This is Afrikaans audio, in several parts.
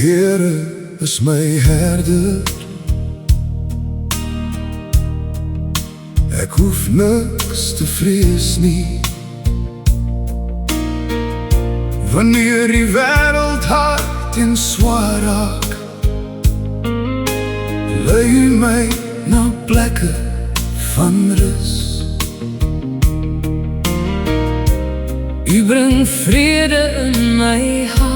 Here is my herder. Ek hoef niks te vrees nie. Wanneer die wêreld hard en swaar raak, lei U my na plekke van rus. U bring vrede in my hart,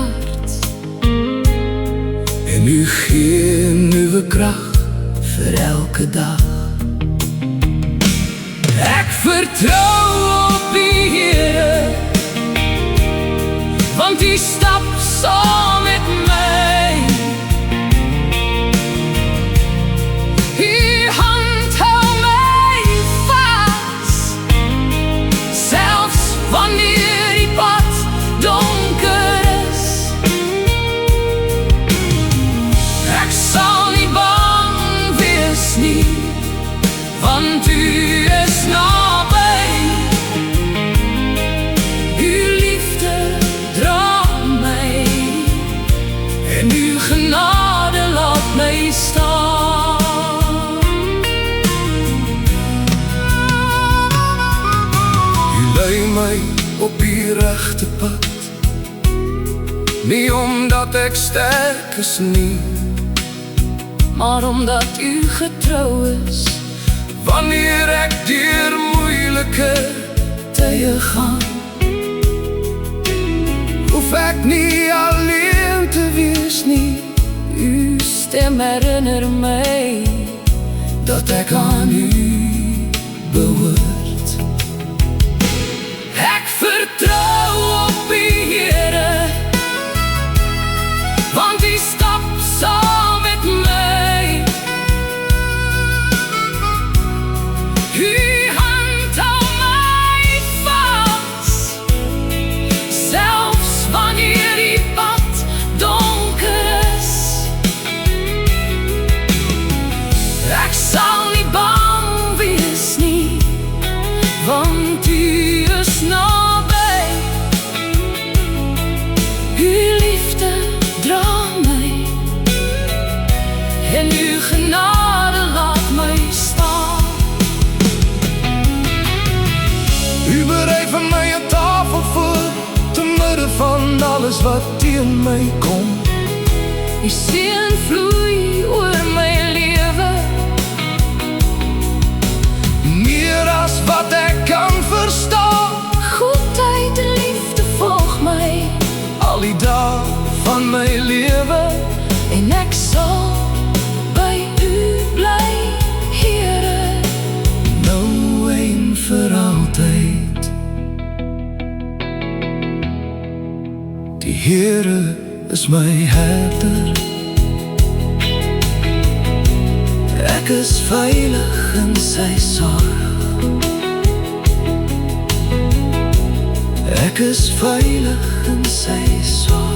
en U gee nuwe krag vir elke dag. Ek vertrou op die Here, want U stap saam met my. U hand hou my vas, selfs wanneer die pad donker is. Ek sal nie bang wees nie, want U is naby. U liefde dra my, en U genade laat my staan. U lei my op die regte pad, nie omdat ek sterk is nie, maar omdat U getrou is. Wanneer ek deur moeilike tye gaan, hoef ek nie alleen te wees nie. U stem herinner my dat ek aan U behoort. Ek vertrou op die Here, want U stap saam met my. U hand hou my vas, selfs wanneer die pad donker is. Ek sal nie bang wees nie, want U is naby. U liefde dra my, en U genade laat my staan. U berei vir my 'n tafel voor, te midde van alles wat teen my kom. U seën vloei oor my lewe, meer as wat ek kan verstaan. Goedheid en liefde volg my al die dae van my lewe, en ek sal by U bly, Here, nou en vir altyd. Die Here is my herder, ek is veilig in Sy sorg. Ek is veilig in Sy sorg.